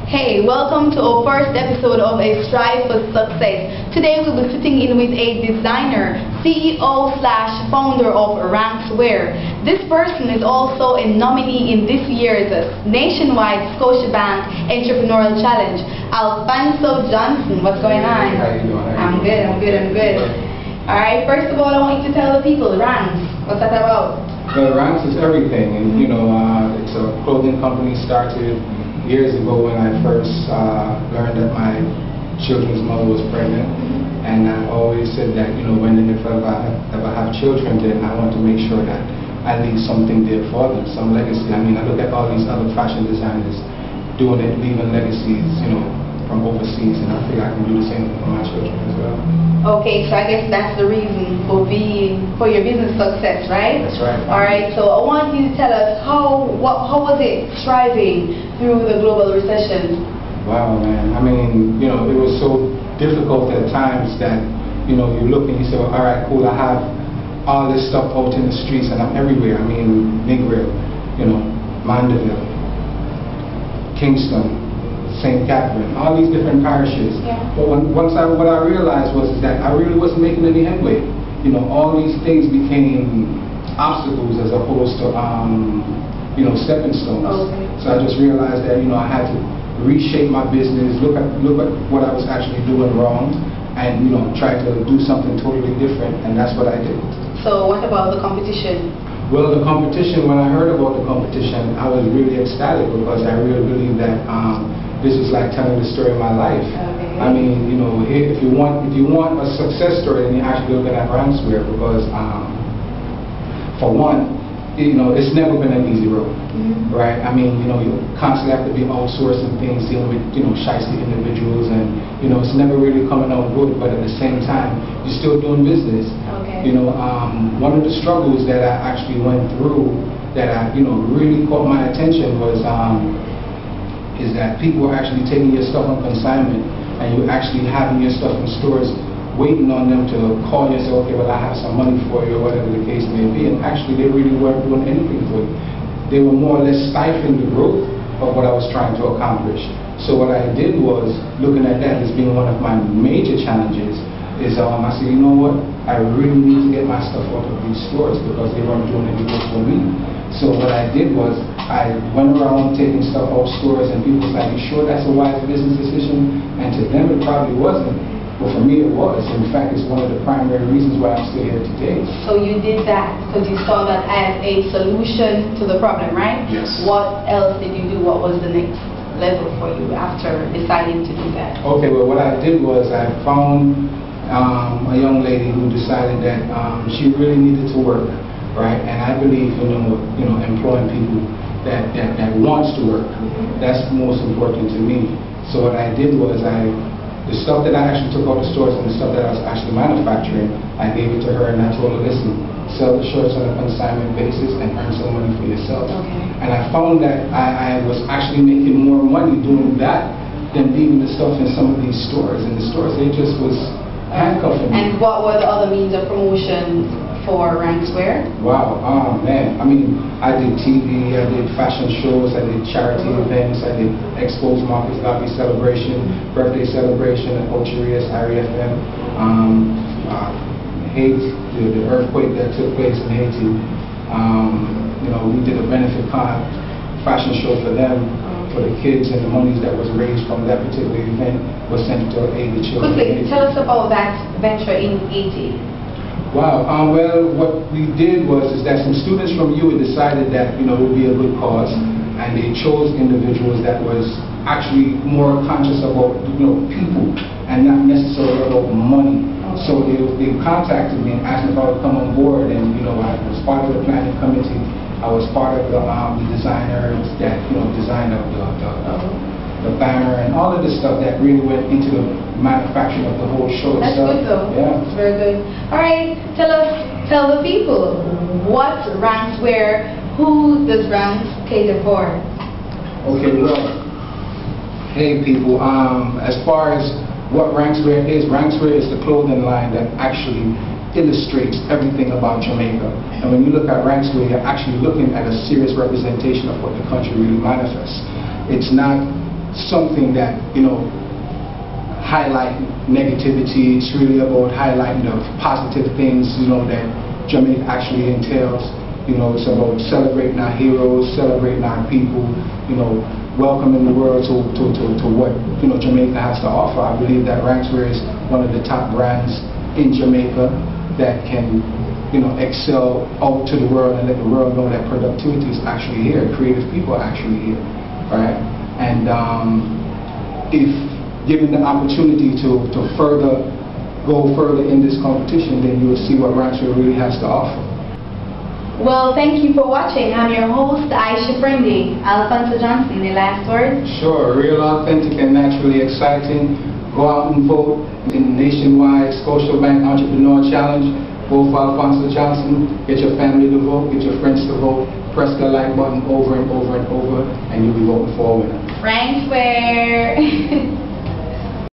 Hey, welcome to our first episode of A Strive for Success. Today we'll be sitting in with a designer, CEO/founder of Ranx Wear. This person is also a nominee in this year's nationwide Scotiabank Entrepreneurial Challenge. Alphonso Johnson, what's going on? How you doing? I'm good. Alright, first of all I want you to tell the people, Ranx, what's that about? Well, Ranx is everything, and it's a clothing company started years ago when I first learned that my children's mother was pregnant, and I always said that when and if I ever have children, then I want to make sure that I leave something there for them, some legacy. I mean, I look at all these other fashion designers doing it, leaving legacies, from overseas, and I feel I can do the same thing for my children as well. Okay, so I guess that's the reason for your business success, right? That's right. All right, so I want you to tell us how was it thriving through the global recession? Wow, man. I mean, it was so difficult at times that, you look and you say, well, all right, cool, I have all this stuff out in the streets and I'm everywhere. I mean, Negril, Mandeville, Kingston, St. Catherine, all these different parishes. Yeah. But what I realized was that I really wasn't making any headway. All these things became obstacles as opposed to stepping stones. Okay. So I just realized that I had to reshape my business, look at what I was actually doing wrong, and try to do something totally different, and that's what I did. So what about the competition? Well, the competition, when I heard about the competition, I was really ecstatic because I really believe that this was like telling the story of my life. Okay. I mean, if you want a success story, then you actually looking at Ranx Wear because, for one, it's never been an easy road, right? I mean, you constantly have to be outsourcing things, dealing with, shiesty individuals, and, it's never really coming out good, but at the same time, you're still doing business. Okay. One of the struggles that I actually went through that I, really caught my attention was, is that people are actually taking your stuff on consignment, and you're actually having your stuff in stores, waiting on them to call you and say, okay, well, I have some money for you, or whatever the case may be, and actually they really weren't doing anything for you. They were more or less stifling the growth of what I was trying to accomplish. So what I did was, looking at that as being one of my major challenges, is I said, you know what, I really need to get my stuff out of these stores because they weren't doing any good for me. So what I did was, I went around taking stuff out of stores, and people was like, you sure that's a wise business decision? And to them it probably wasn't. But for me it was. In fact, it's one of the primary reasons why I'm still here today. So you did that because you saw that as a solution to the problem, right? Yes. What else did you do? What was the next level for you after deciding to do that? Okay, well, what I did was I found a young lady who decided that she really needed to work, right? And I believe, employing people that wants to work. That's most important to me. So what I did was the stuff that I actually took out the stores and the stuff that I was actually manufacturing, I gave it to her and I told her, listen, sell the shirts on a consignment basis and earn some money for yourself. Okay. And I found that I was actually making more money doing that than leaving the stuff in some of these stores. And the stores, they just was handcuffing me. And what were the other means of promotion for Ranx Wear? Wow, man. I mean, I did TV, I did fashion shows, I did charity events, I did expos, markets, lobby celebration, birthday celebration at Ocherias, IRFM, Haiti, the earthquake that took place in Haiti. We did a benefit fashion show for them, for the kids, and the monies that was raised from that particular event was sent to aid the children. Quickly, tell us about that venture in Haiti. Wow. Well, what we did was that some students from UA decided that it would be a good cause, and they chose individuals that was actually more conscious about people and not necessarily about money. So they contacted me and asked me if I would come on board, and I was part of the planning committee. I was part of the designers that designed the banner and all of the stuff that really went into the manufacturing of the whole show itself. That's good though. Yeah. It's very good. All right, tell the people, what's Ranx Wear? Who does Ranx cater for? Okay, well, hey people, as far as what Ranx Wear is the clothing line that actually illustrates everything about Jamaica. And when you look at Ranx Wear, you're actually looking at a serious representation of what the country really manifests. It's not something that, you know, highlight negativity. It's really about highlighting the positive things, you know, that Jamaica actually entails. You know, it's about celebrating our heroes, celebrating our people, you know, welcoming the world to what, you know, Jamaica has to offer. I believe that Ranx Wear is one of the top brands in Jamaica that can, you know, excel out to the world and let the world know that productivity is actually here, creative people are actually here, right? And if given the opportunity to go further in this competition, then you will see what Ranx Wear really has to offer. Well, thank you for watching. I'm your host, Aisha Friendly. Alphonso Johnson, the last word? Sure. Real, authentic, and naturally exciting. Go out and vote in the nationwide Scotiabank Entrepreneur Challenge. Vote for Alphonso Johnson. Get your family to vote. Get your friends to vote. Press the like button over and over and over, and you'll be voting for a winner. Ranx Wear.